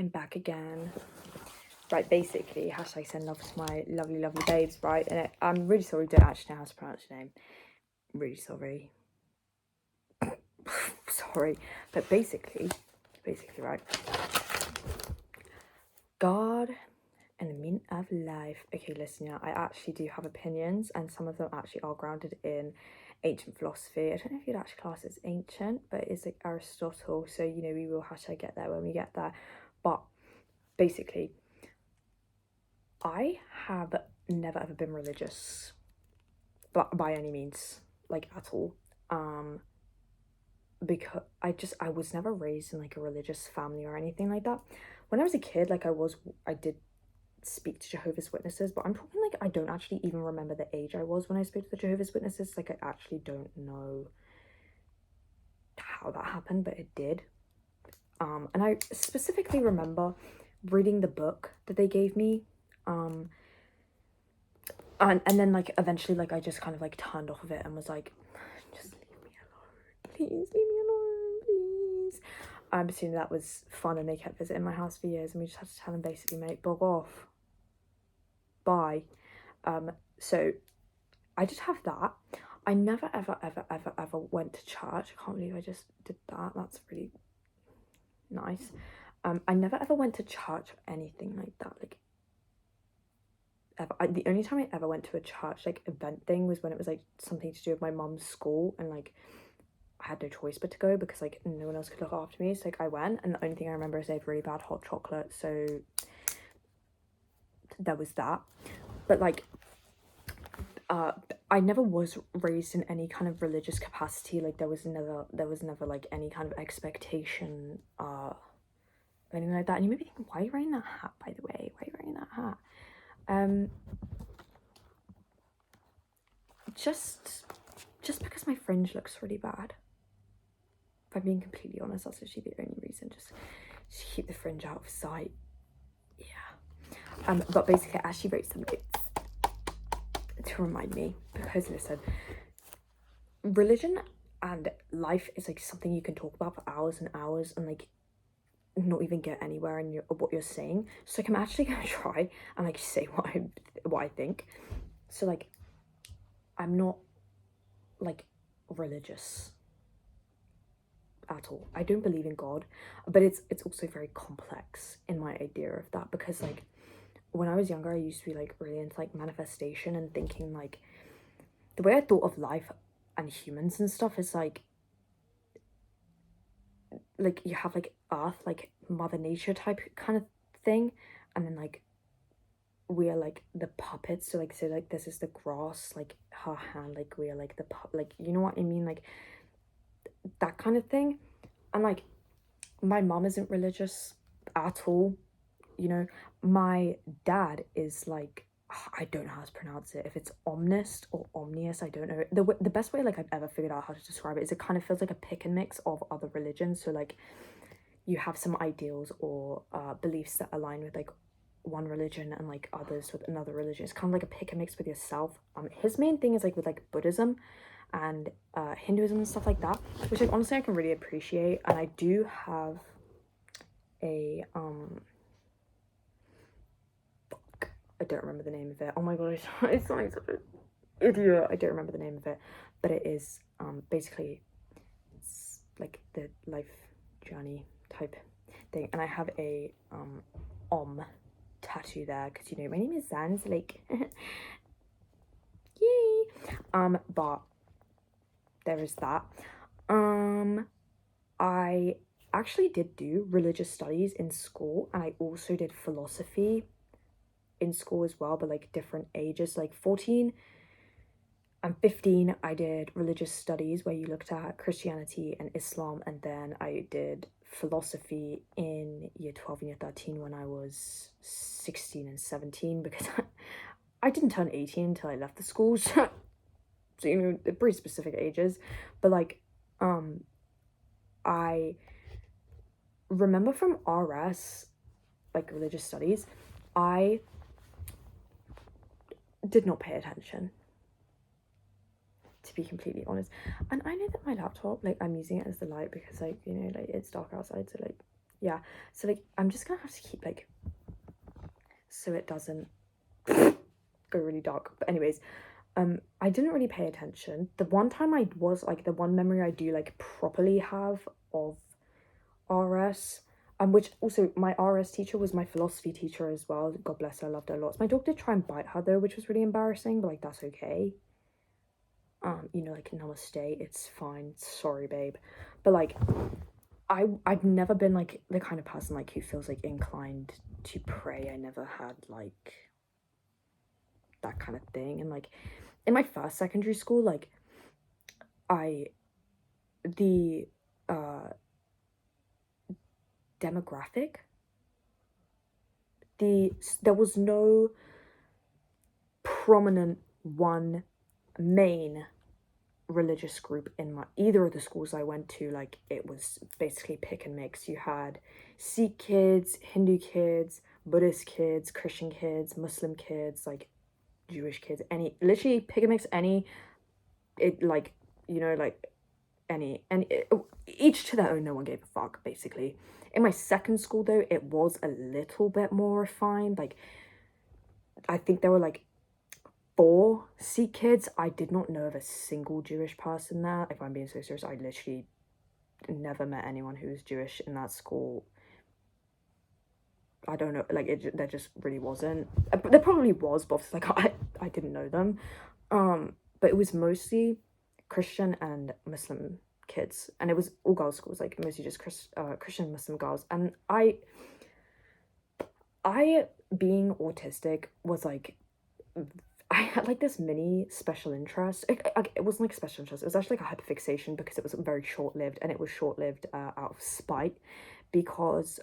I'm back again. Right, basically, hashtag send love to my lovely, lovely babes, right? And I'm really sorry, don't actually know how to pronounce your name. Really sorry. Sorry. But basically, right? God and the meaning of life. Okay, listen, I actually do have opinions, and some of them actually are grounded in ancient philosophy. I don't know if you'd actually class it as ancient, but it's like Aristotle, so we will hashtag get there when we get there. But basically, I have never ever been religious, but by any means, like at all. Because I was never raised in like a religious family or anything like that. When I was a kid, like I did speak to Jehovah's Witnesses, but I'm talking like I don't actually even remember the age I was when I spoke to the Jehovah's Witnesses. Like, I actually don't know how that happened, but it did. And I specifically remember reading the book that they gave me, and then like eventually like I just kind of like turned off of it and was like, just leave me alone, please leave me alone, please. I'm assuming that was fun, and they kept visiting my house for years, and we just had to tell them basically, mate, bug off, bye. So I just have that. I never ever went to church. I can't believe I just did that. That's really nice. I never ever went to church or anything like that, like ever. The only time I ever went to a church like event thing was when it was like something to do with my mum's school, and like I had no choice but to go because like no one else could look after me, so like I went, and the only thing I remember is they had really bad hot chocolate, so there was that. But like I never was raised in any kind of religious capacity. Like there was never like any kind of expectation anything like that. And you may be thinking, why are you wearing that hat, by the way? Why are you wearing that hat? Just because my fringe looks really bad. If I'm being completely honest, that's actually the only reason. Just keep the fringe out of sight. Yeah. But basically I actually wrote some notes to remind me, because listen, religion and life is like something you can talk about for hours and hours and like not even get anywhere in what you're saying. So like I'm actually gonna try and like say what I think. So like I'm not like religious at all. I don't believe in God, but it's also very complex in my idea of that, because like when I was younger I used to be like really into like manifestation and thinking like the way I thought of life and humans and stuff is like you have like earth, like mother nature type kind of thing, and then like we are like the puppets. So like say like this is the grass, like her hand, like we are like the like you know what I mean, like that kind of thing. And like my mom isn't religious at all, my dad is like, I don't know how to pronounce it, if it's omnist or omnius, I don't know. The best way like I've ever figured out how to describe it is it kind of feels like a pick and mix of other religions. So like you have some ideals or beliefs that align with like one religion and like others with another religion. It's kind of like a pick and mix with yourself. His main thing is like with like Buddhism and Hinduism and stuff like that, which like honestly I can really appreciate. And I do have a I don't remember the name of it. Oh my god, it's like such an idiot. I don't remember the name of it, but it is basically it's like the life journey type thing. And I have a tattoo there because my name is Zan's, like yay. But there is that. I actually did do religious studies in school, and I also did philosophy in school as well, but like different ages. Like 14 and 15 I did religious studies where you looked at Christianity and Islam, and then I did philosophy in year 12 and year 13 when I was 16 and 17, because I didn't turn 18 until I left the schools. So they're pretty specific ages. But like I remember from RS, like religious studies, I did not pay attention, to be completely honest. And I know that my laptop, like I'm using it as the light because like like it's dark outside, so like yeah. So like I'm just gonna have to keep like, so it doesn't go really dark. But anyways, I didn't really pay attention. The one time I was like, the one memory I do like properly have of RS, which also my RS teacher was my philosophy teacher as well. God bless her, I loved her lots. My dog did try and bite her though, which was really embarrassing, but like that's okay. You know, like namaste, it's fine. Sorry, babe. But like I've never been like the kind of person like who feels like inclined to pray. I never had like that kind of thing. And like in my first secondary school, like I the demographic, there was no prominent one main religious group in my either of the schools I went to. Like it was basically pick and mix. You had Sikh kids, Hindu kids, Buddhist kids, Christian kids, Muslim kids, like Jewish kids, any literally pick and mix any, it like, you know, like any, and each to their own, no one gave a fuck basically. In my second school though, it was a little bit more refined. Like I think there were like 4 Sikh kids. I did not know of a single Jewish person there. If I'm being so serious, I literally never met anyone who was Jewish in that school. I don't know, like there just really wasn't. There probably was, but like I didn't know them. But it was mostly Christian and Muslim kids, and it was all girls schools, like mostly just Christian Muslim girls. And I being autistic was like, I had like this mini special interest. It wasn't like a special interest. It was actually like a hyperfixation because it was very short lived, and it was short lived out of spite, because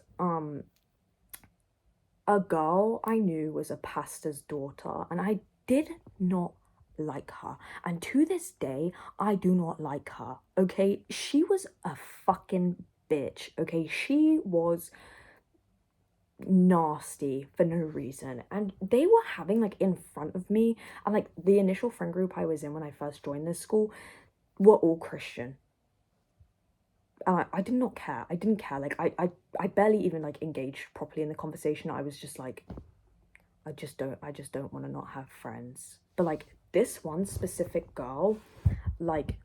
a girl I knew was a pastor's daughter, and I did not like her. And to this day, I do not like her. Okay, she was a fucking bitch. Okay, she was nasty for no reason, and they were having like in front of me, and like the initial friend group I was in when I first joined this school were all Christian. I did not care. I didn't care. Like I barely even like engaged properly in the conversation. I was just like, I just don't want to not have friends. But like this one specific girl, like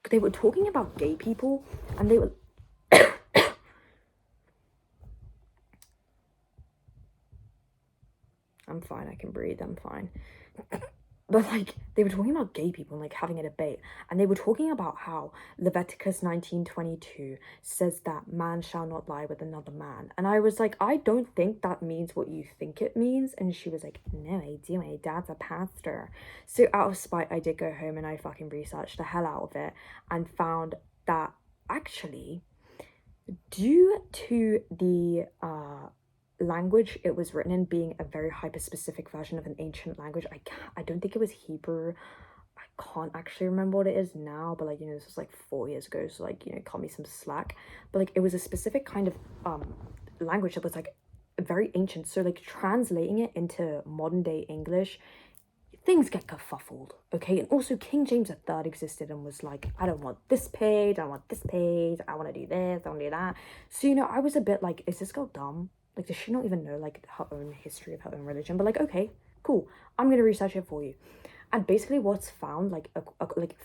they were talking about gay people, and they were I'm fine, I can breathe, I'm fine. But like they were talking about gay people and like having a debate, and they were talking about how Leviticus 19:22 says that man shall not lie with another man. And I was like, I don't think that means what you think it means. And she was like, no, I do, my dad's a pastor. So out of spite, I did go home and I fucking researched the hell out of it and found that actually, due to the language it was written in being a very hyper-specific version of an ancient language, I don't think it was Hebrew. I can't actually remember what it is now, but like, you know, this was like 4 years ago, so like, you know, cut me some slack. But like it was a specific kind of language that was like very ancient, so like translating it into modern day English, things get kerfuffled, okay? And also King James III existed and was like, I don't want this page, I want this page, I want to do this, I want to do that. So, you know, I was a bit like, is this girl dumb? Like, does she not even know like her own history of her own religion? But like, okay, cool, I'm gonna research it for you. And basically what's found, like like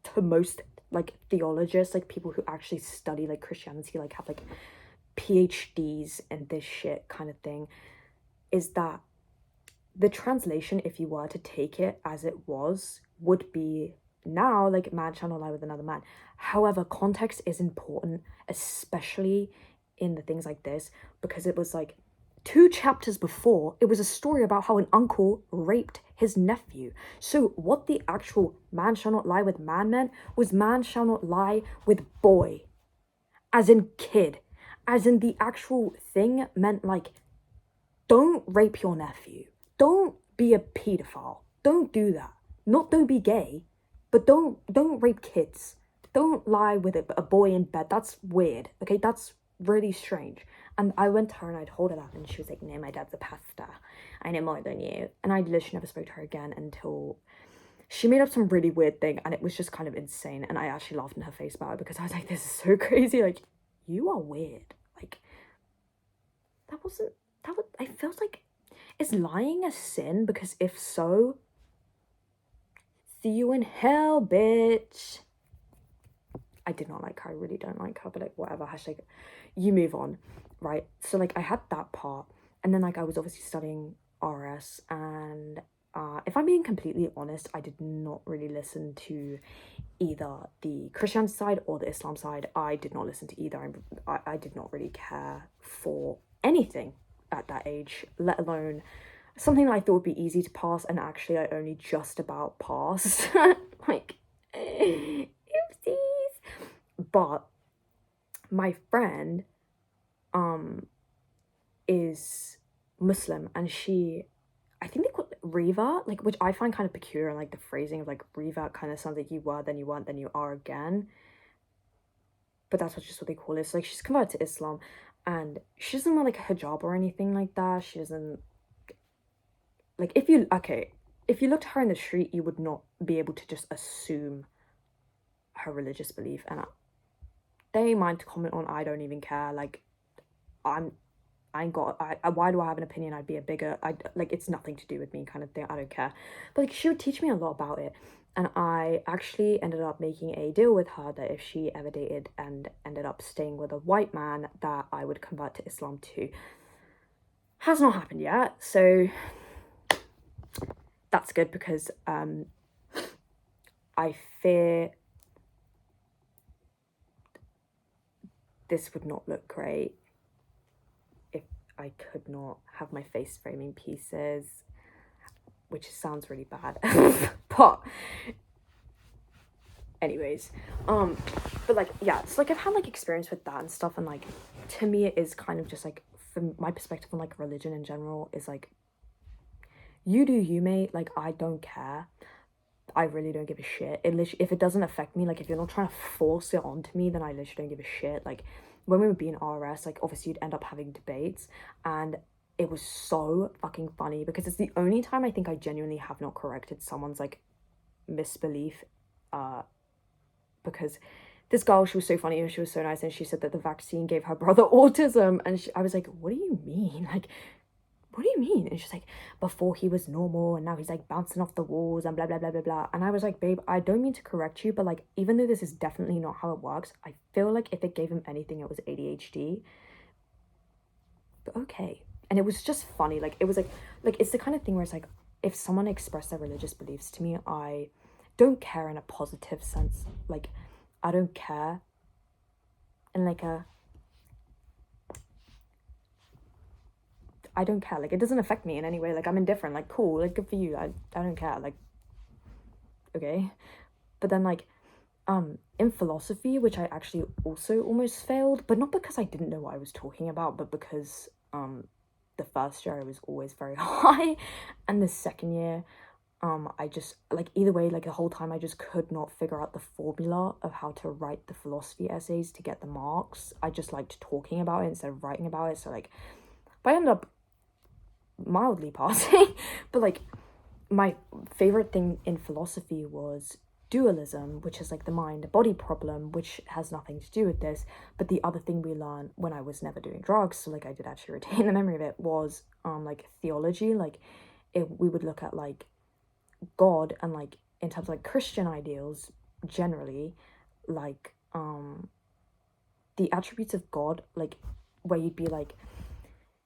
to most like theologists, like people who actually study like Christianity, like have like PhDs and this shit kind of thing, is that the translation, if you were to take it as it was, would be now like man shall not lie with another man. However, context is important, especially in the things like this, because it was like 2 chapters before, it was a story about how an uncle raped his nephew. So what the actual man shall not lie with man meant was man shall not lie with boy, as in kid, as in the actual thing meant like, don't rape your nephew, don't be a pedophile, don't do that. Not don't be gay, but don't rape kids, don't lie with a boy in bed. That's weird, okay? That's really strange. And I went to her and I told her that, and she was like, no, my dad's a pastor, I know more than you. And I literally never spoke to her again until she made up some really weird thing, and it was just kind of insane. And I actually laughed in her face about it because I was like, this is so crazy. Like, you are weird. Like, that wasn't, that was, I felt like, is lying a sin? Because if so, see you in hell, bitch. I did not like her. I really don't like her, but like, whatever. Hashtag, you move on, right? So like, I had that part, and then like, I was obviously studying RS, and if I'm being completely honest, I did not really listen to either the Christian side or the Islam side. I did not listen to either. I did not really care for anything at that age, let alone something that I thought would be easy to pass, and actually I only just about passed. Like, oopsies. But my friend is Muslim, and she, I think they call it revert, like, which I find kind of peculiar, like the phrasing of like revert kind of sounds like you were, then you weren't, then you are again. But that's just what they call it. So like, she's converted to Islam, and she doesn't wear like a hijab or anything like that. She doesn't, like, if you looked at her in the street, you would not be able to just assume her religious belief. And they ain't mine to comment on. I don't even care. Like, I ain't got, why do I have an opinion? I'd be a bigger, like, it's nothing to do with me kind of thing. I don't care. But like, she would teach me a lot about it. And I actually ended up making a deal with her that if she ever dated and ended up staying with a white man, that I would convert to Islam too. Has not happened yet. So that's good, because I fear this would not look great if I could not have my face framing pieces, which sounds really bad. But anyways, but like, yeah, so like, I've had like experience with that and stuff, and like, to me it is kind of just like, from my perspective on like religion in general, is like, you do you, mate. Like, I don't care. I really don't give a shit. It literally, if it doesn't affect me, like, if you're not trying to force it onto me, then I literally don't give a shit. Like, when we would be in RS, like, obviously you'd end up having debates, and it was so fucking funny, because it's the only time I think I genuinely have not corrected someone's like misbelief, because this girl, she was so funny and she was so nice, and she said that the vaccine gave her brother autism, and I was like, what do you mean? Like, what do you mean? And she's like, before he was normal and now he's like bouncing off the walls and blah blah blah blah blah. And I was like, babe, I don't mean to correct you, but like, even though this is definitely not how it works, I feel like if it gave him anything, it was ADHD. But okay. And it was just funny. Like, it was like it's the kind of thing where it's like, if someone expressed their religious beliefs to me, I don't care in a positive sense. Like, I don't care in like a, I don't care. Like, it doesn't affect me in any way. Like, I'm indifferent. Like, cool. Like, good for you. I don't care. Like, okay. But then like, in philosophy, which I actually also almost failed, but not because I didn't know what I was talking about, but because the first year I was always very high, and the second year I just, like, either way, like, the whole time I just could not figure out the formula of how to write the philosophy essays to get the marks. I just liked talking about it instead of writing about it. So like, but I ended up mildly passing. But like, my favorite thing in philosophy was dualism, which is like the mind body problem, which has nothing to do with this. But the other thing we learned when I was never doing drugs, so like, I did actually retain the memory of it, was like theology. Like, we would look at like God, and like, in terms of like Christian ideals generally, like the attributes of God, like, where you'd be like,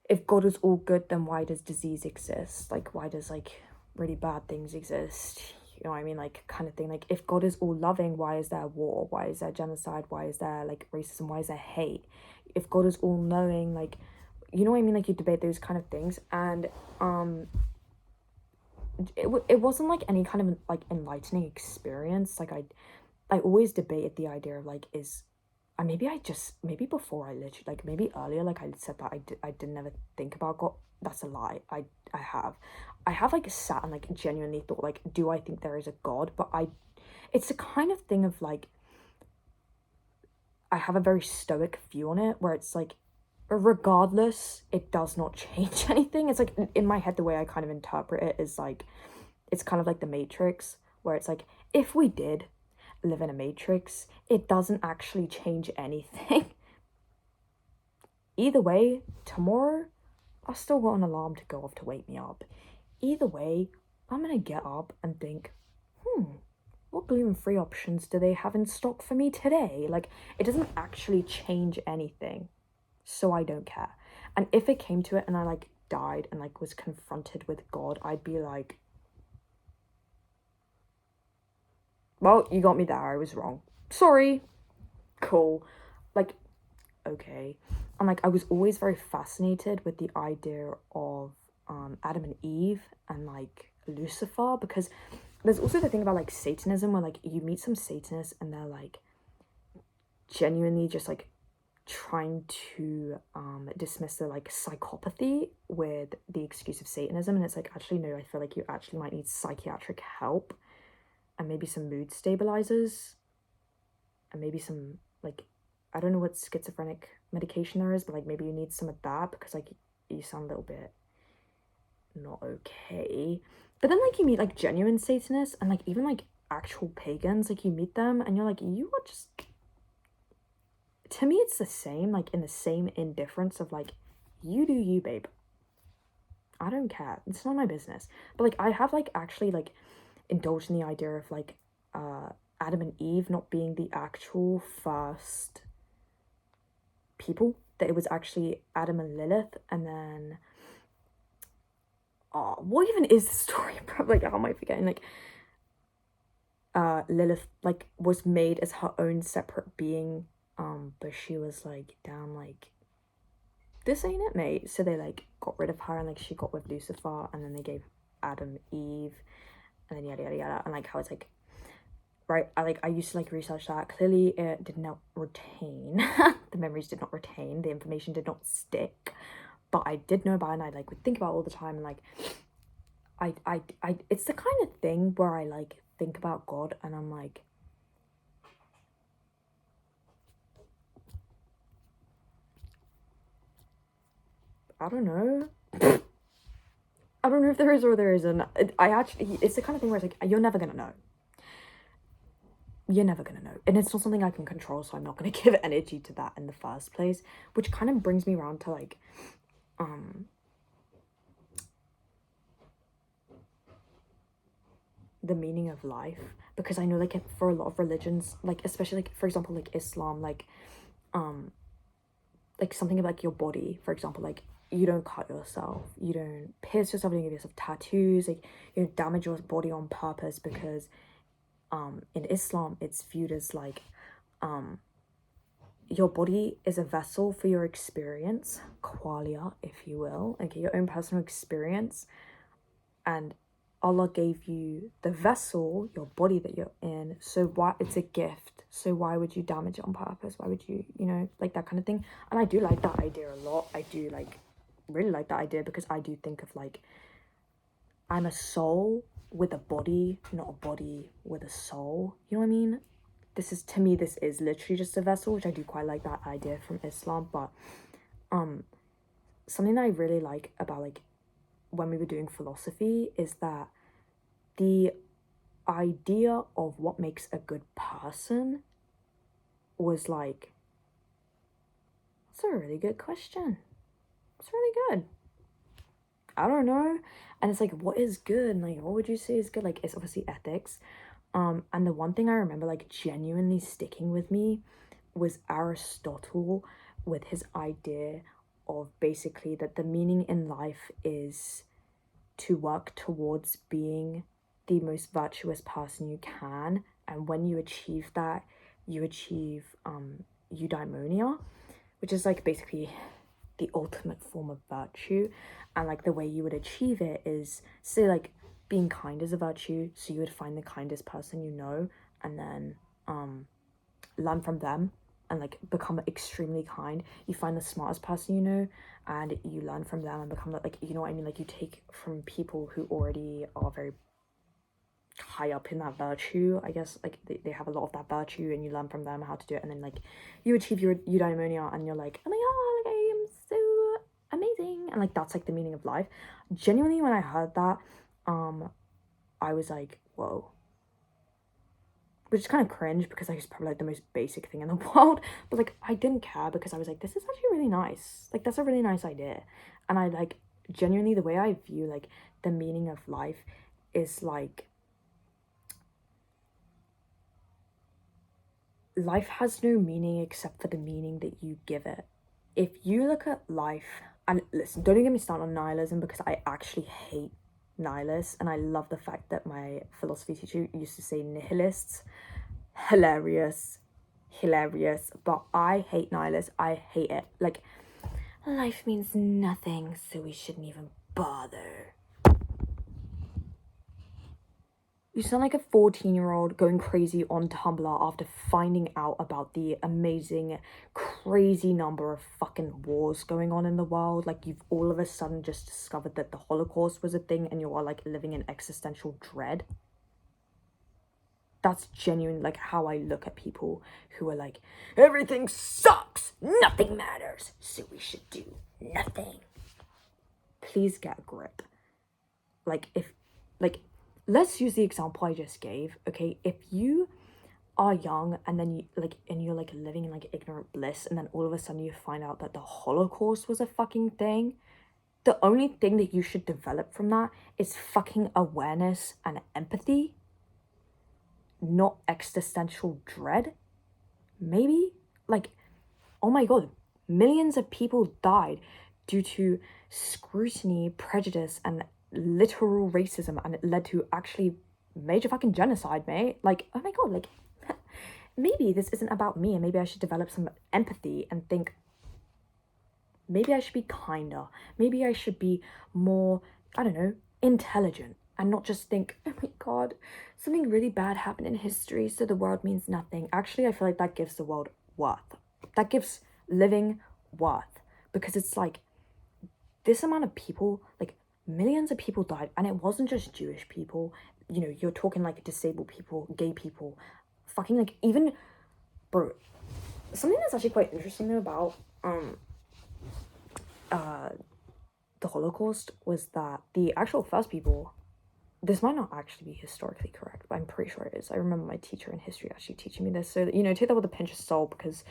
if God is all good, then why does disease exist? Like, why does like really bad things exist? You know what I mean? Like, kind of thing. Like, if God is all loving, why is there war? Why is there genocide? Why is there like racism? Why is there hate? If God is all knowing, like, you know what I mean? Like, you debate those kind of things. And it wasn't like any kind of like enlightening experience. Like, I always debated the idea of like, is, and maybe before I literally, like, maybe earlier, like, I said that I didn't ever think about God. That's a lie. I have like sat and like genuinely thought, like, do I think there is a God? But it's the kind of thing of like, I have a very stoic view on it, where it's like, regardless, it does not change anything. It's like, in my head, the way I kind of interpret it is like, it's kind of like the Matrix, where it's like, if we did live in a matrix, it doesn't actually change anything. Either way, tomorrow I still got an alarm to go off to wake me up. Either way, I'm gonna get up and think, what gluten-free options do they have in stock for me today? Like, it doesn't actually change anything, so I don't care. And if it came to it and I like died and like was confronted with God, I'd be like, well, you got me there, I was wrong. Sorry. Cool. Like, okay. And like, I was always very fascinated with the idea of Adam and Eve and like Lucifer, because there's also the thing about like Satanism where like you meet some Satanists and they're like genuinely just like trying to dismiss the like psychopathy with the excuse of Satanism, and it's like, actually no, I feel like you actually might need psychiatric help and maybe some mood stabilizers and maybe some like, I don't know what schizophrenic medication there is, but like maybe you need some of that because like you sound a little bit not okay. But then like you meet like genuine Satanists and like even like actual pagans, like you meet them and you're like, you are just, to me it's the same, like in the same indifference of like, you do you, babe, I don't care, it's not my business. But like I have like actually like indulged in the idea of like Adam and Eve not being the actual first people, that it was actually Adam and Lilith, and then what even is the story? Probably like, how am I forgetting? Like Lilith like was made as her own separate being, but she was like, damn, like this ain't it, mate. So they like got rid of her and like she got with Lucifer, and then they gave Adam Eve, and then yada yada yada. And like how it's like, right, I used to like research that. Clearly it did not retain the memories did not retain, the information did not stick, but I did know about it and I like would think about it all the time. And like I it's the kind of thing where I like think about God and I'm like, I don't know. I don't know if there is or there isn't. It's the kind of thing where it's like, you're never gonna know. You're never gonna know. And it's not something I can control, so I'm not gonna give energy to that in the first place. Which kind of brings me around to like, the meaning of life. Because I know like for a lot of religions, like especially like for example like Islam, like something about like your body, for example, like you don't cut yourself, you don't pierce yourself, you don't give yourself tattoos, like you don't damage your body on purpose, because in Islam it's viewed as like your body is a vessel for your experience, qualia, if you will, okay, your own personal experience, and Allah gave you the vessel, your body that you're in, so why, it's a gift, so why would you damage it on purpose? Why would you, you know, like that kind of thing. And I do like that idea a lot. I do like really like that idea, because I do think of like, I'm a soul with a body, not a body with a soul, you know what I mean? This is, to me, this is literally just a vessel, which I do quite like that idea from Islam. But something that I really like about like when we were doing philosophy is that the idea of what makes a good person was like, that's a really good question. It's really good. I don't know. And it's like, what is good? And like, what would you say is good? Like, it's obviously ethics. And the one thing I remember like genuinely sticking with me was Aristotle, with his idea of basically that the meaning in life is to work towards being the most virtuous person you can, and when you achieve that, you achieve eudaimonia, which is like basically the ultimate form of virtue. And like the way you would achieve it is, say like being kind is a virtue, so you would find the kindest person you know and then learn from them and like become extremely kind. You find the smartest person you know and you learn from them and become like, you know what I mean, like you take from people who already are very high up in that virtue, I guess, like they have a lot of that virtue, and you learn from them how to do it, and then like you achieve your eudaimonia and you're like, oh my god, like I am so amazing, and like that's like the meaning of life. Genuinely, when I heard that, I was like, whoa, which is kind of cringe because like it's probably like the most basic thing in the world. But like I didn't care because I was like, this is actually really nice. Like that's a really nice idea. And I like genuinely the way I view like the meaning of life is like life has no meaning except for the meaning that you give it. If you look at life, and listen, don't get me started on nihilism because I actually hate nihilists, and I love the fact that my philosophy teacher used to say nihilists. Hilarious, hilarious. But I hate nihilists. I hate it. Like, life means nothing, so we shouldn't even bother. You sound like a 14-year-old going crazy on Tumblr after finding out about the amazing, crazy number of fucking wars going on in the world. Like, you've all of a sudden just discovered that the Holocaust was a thing and you are, like, living in existential dread. That's genuine, like, how I look at people who are like, everything sucks, nothing matters, so we should do nothing. Please get a grip. Like, let's use the example I just gave, okay? If you are young and then you're like living in like ignorant bliss and then all of a sudden you find out that the Holocaust was a fucking thing, the only thing that you should develop from that is fucking awareness and empathy, not existential dread. Maybe? Like, oh my god, millions of people died due to scrutiny, prejudice, and literal racism, and it led to actually major fucking genocide, mate. Like, oh my god, like, maybe this isn't about me, and maybe I should develop some empathy and think, maybe I should be kinder. Maybe I should be more, I don't know, intelligent, and not just think, oh my god, something really bad happened in history, so the world means nothing. Actually, I feel like that gives the world worth. That gives living worth. Because it's like, this amount of people, like, millions of people died, and it wasn't just Jewish people. You know, you're talking like disabled people, gay people, fucking like even, bro. Something that's actually quite interesting though about the Holocaust was that the actual first people. This might not actually be historically correct, but I'm pretty sure it is. I remember my teacher in history actually teaching me this. So, you know, take that with a pinch of salt because,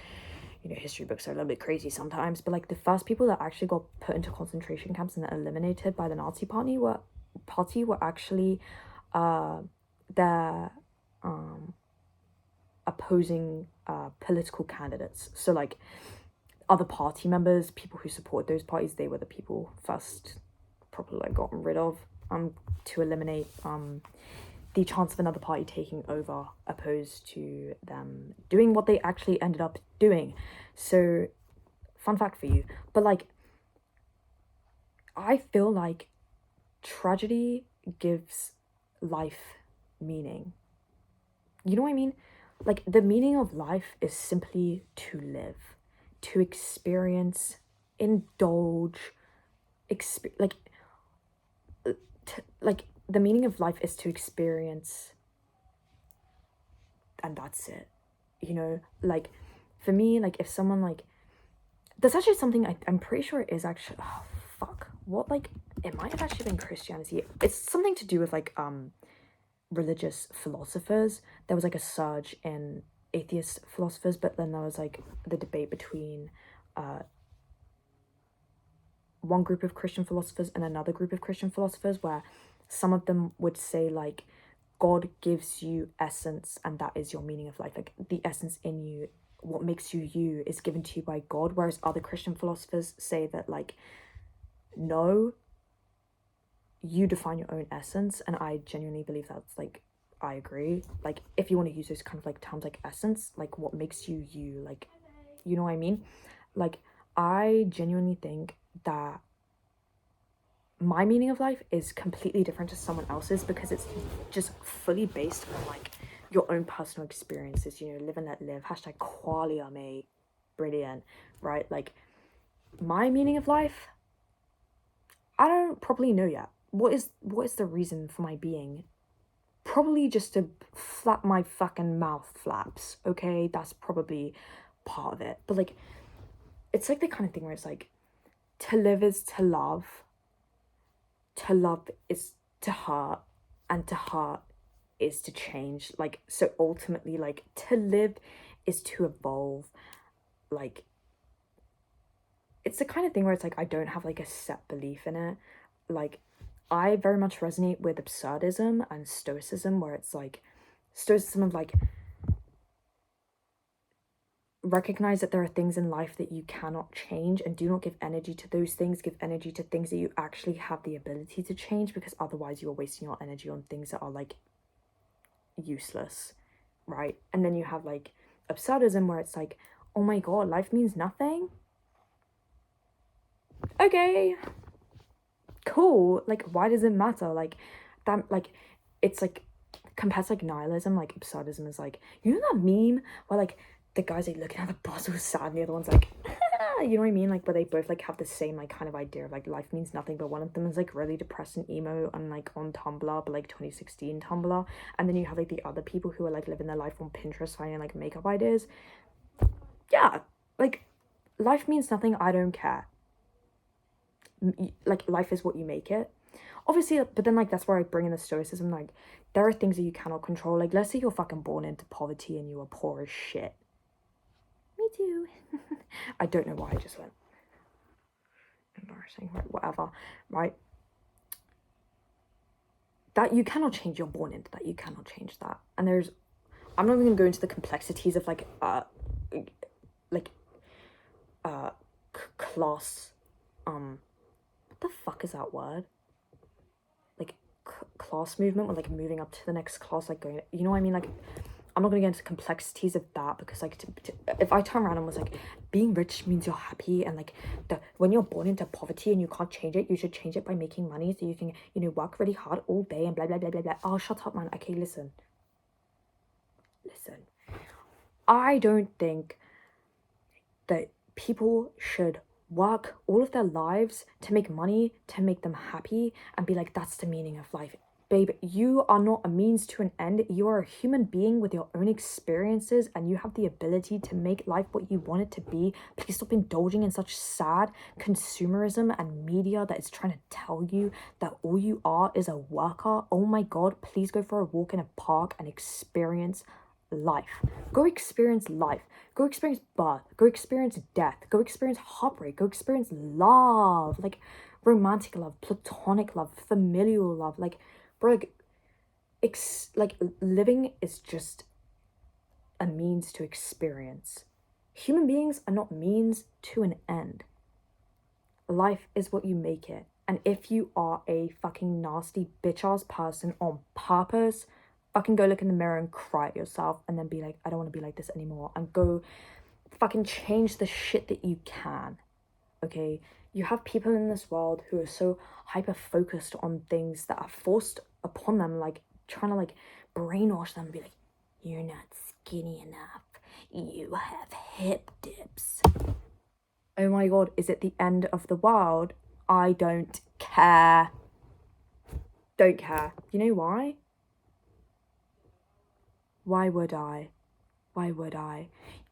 you know, history books are a little bit crazy sometimes. But, like, the first people that actually got put into concentration camps and then eliminated by the Nazi party were actually their opposing political candidates. So, like, other party members, people who support those parties, they were the people first probably, like, gotten rid of. To eliminate the chance of another party taking over, opposed to them doing what they actually ended up doing. So, fun fact for you. But like, I feel like tragedy gives life meaning. You know what I mean? Like, the meaning of life is simply to live, to experience, indulge, like the meaning of life is to experience, and that's it. You know, like for me, like if someone like, there's actually something I'm pretty sure it is actually, oh fuck, what, like it might have actually been Christianity. It's something to do with like religious philosophers. There was like a surge in atheist philosophers, but then there was like the debate between one group of Christian philosophers and another group of Christian philosophers, where some of them would say like God gives you essence and that is your meaning of life. Like the essence in you, what makes you you, is given to you by God. Whereas other Christian philosophers say that like, no, you define your own essence. And I genuinely believe that's like, I agree. Like if you want to use those kind of like terms like essence, like what makes you you, like, you know what I mean? Like I genuinely think that my meaning of life is completely different to someone else's because it's just fully based on like your own personal experiences. You know, live and let live, hashtag qualia, mate. Brilliant, right? Like my meaning of life, I don't probably know yet. What is the reason for my being? Probably just to flap my fucking mouth flaps, okay? That's probably part of it. But like, it's like the kind of thing where it's like, to live is to love is to hurt, and to hurt is to change. Like, so ultimately, like, to live is to evolve. Like, it's the kind of thing where it's like, I don't have like a set belief in it. Like, I very much resonate with absurdism and stoicism, where it's like, stoicism of like, recognize that there are things in life that you cannot change, and do not give energy to those things. Give energy to things that you actually have the ability to change, because otherwise you are wasting your energy on things that are like useless, right? And then you have like absurdism, where it's like, oh my god, life means nothing. Okay, cool. Like, why does it matter? Like, that, like, it's like, compared to like nihilism, like absurdism is like, you know that meme where like the guy's like looking at the bottle sad and the other one's like, you know what I mean? Like, where they both like have the same like kind of idea of like life means nothing, but one of them is like really depressed and emo and like on Tumblr, but like 2016 Tumblr, and then you have like the other people who are like living their life on Pinterest finding like makeup ideas. Yeah, like, life means nothing. I don't care. Like, life is what you make it, obviously. But then like, that's where I bring in the stoicism. Like, there are things that you cannot control. Like, let's say you're fucking born into poverty and you are poor as shit. Me too. I don't know why I just went embarrassing, right? Whatever, right? That you cannot change. You're born into that. You cannot change that. And there's, I'm not even gonna go into the complexities of like like class, what the fuck is that word? Like, class movement, or like moving up to the next class, like going, you know what I mean? Like, I'm not gonna get into complexities of that, because like, if I turn around and was like, being rich means you're happy, and like, when you're born into poverty and you can't change it, you should change it by making money so you can, you know, work really hard all day and blah blah blah blah blah. Oh, shut up, man. Okay, listen. I don't think that people should work all of their lives to make money, to make them happy, and be like, that's the meaning of life. Babe, you are not a means to an end. You are a human being with your own experiences, and you have the ability to make life what you want it to be. Please stop indulging in such sad consumerism and media that is trying to tell you that all you are is a worker. Oh my god, please go for a walk in a park and experience life. Go experience life. Go experience birth. Go experience death. Go experience heartbreak. Go experience love. Like, romantic love, platonic love, familial love. Like, bro, like, living is just a means to experience. Human beings are not means to an end. Life is what you make it. And if you are a fucking nasty bitch-ass person on purpose, fucking go look in the mirror and cry at yourself, and then be like, I don't want to be like this anymore, and go fucking change the shit that you can. Okay, you have people in this world who are so hyper focused on things that are forced upon them, like trying to like brainwash them and be like, you're not skinny enough, you have hip dips. Oh my god, is it the end of the world? I don't care. Don't care. You know why? Why would I? Why would I?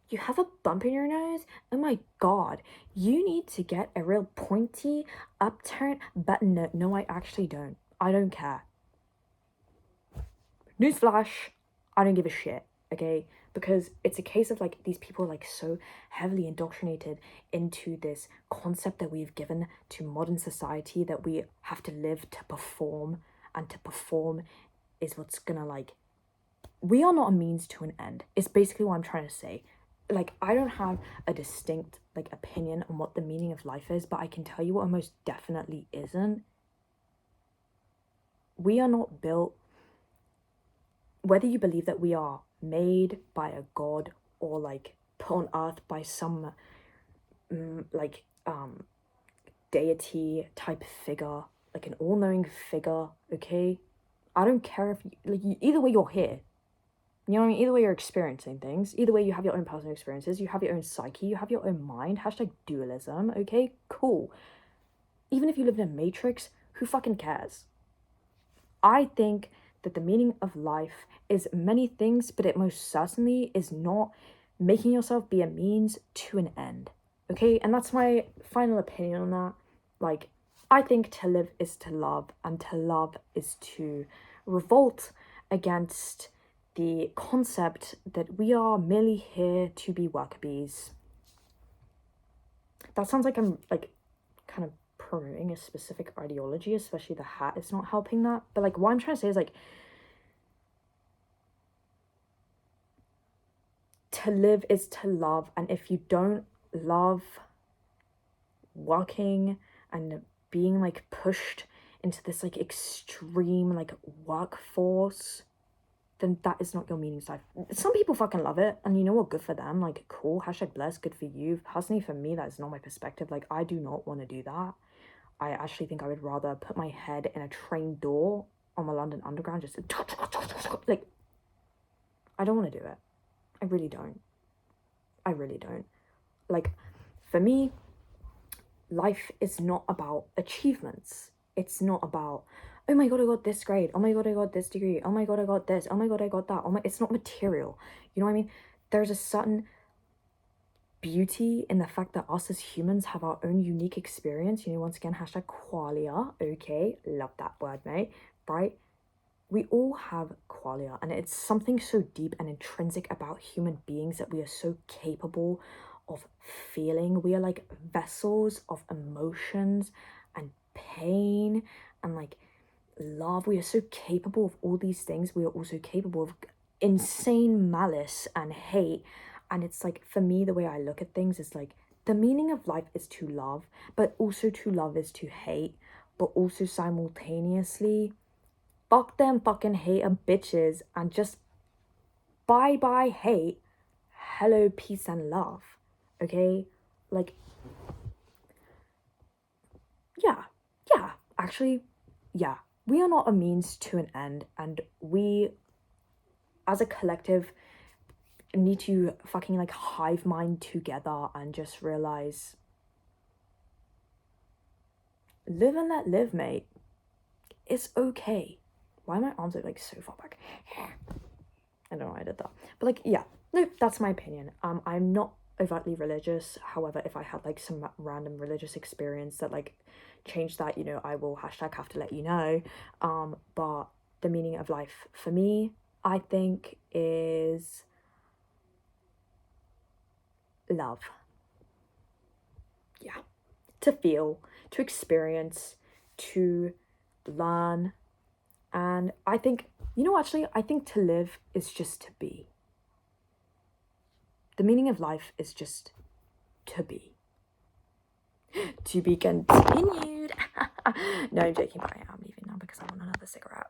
You have a bump in your nose? Oh my god. You need to get a real pointy, upturned button. No, I actually don't. I don't care. Newsflash. I don't give a shit, okay? Because it's a case of like, these people are like so heavily indoctrinated into this concept that we've given to modern society, that we have to live to perform, and to perform is what's gonna like, we are not a means to an end. It's basically what I'm trying to say. Like, I don't have a distinct like opinion on what the meaning of life is, but I can tell you what it most definitely isn't. We are not built, whether you believe that we are made by a god, or like put on earth by some like deity type figure, like an all-knowing figure, okay? I don't care if you, like, either way you're here. You know what I mean? Either way you're experiencing things. Either way you have your own personal experiences. You have your own psyche. You have your own mind. Hashtag dualism. Okay, cool. Even if you live in a matrix, who fucking cares? I think that the meaning of life is many things, but it most certainly is not making yourself be a means to an end. Okay, and that's my final opinion on that. Like, I think to live is to love, and to love is to revolt against the concept that we are merely here to be worker bees. That sounds like I'm like kind of promoting a specific ideology, especially the hat is not helping that. But like what I'm trying to say is like to live is to love, and if you don't love working and being like pushed into this like extreme like workforce, then that is not your meaning life. Some people fucking love it, and you know what, good for them, like cool, hashtag blessed, good for you. Personally, for me, that is not my perspective. Like I do not want to do that. I actually think I would rather put my head in a train door on the London Underground, just like, I don't want to do it. I really don't. I really don't. Like, for me, life is not about achievements. It's not about, oh my god, I got this grade. Oh my god, I got this degree. Oh my god, I got this. Oh my god, I got that. It's not material. You know what I mean? There's a certain beauty in the fact that us as humans have our own unique experience. You know, once again, hashtag qualia. Okay, love that word, mate. Right? We all have qualia, and it's something so deep and intrinsic about human beings that we are so capable of feeling. We are like vessels of emotions and pain and like love. We are so capable of all these things. We are also capable of insane malice and hate. And it's like, for me, the way I look at things is like, the meaning of life is to love, but also to love is to hate, but also simultaneously fuck them fucking hater bitches and just bye hate, hello peace and love. Okay, like, yeah, actually, yeah, we are not a means to an end, and we as a collective need to fucking like hive mind together and just realize, live and let live, mate. It's okay. Why are my arms like so far back? I don't know why I did that. But like, yeah, no, that's my opinion. I'm not overtly religious. However, if I had like some random religious experience that like changed that, you know, I will hashtag have to let you know. But the meaning of life for me, I think, is love. Yeah. To feel, to experience, to learn. And I think, you know, actually, I think to live is just to be. The meaning of life is just to be. To be continued. No, I'm joking, but I am leaving now because I want another cigarette.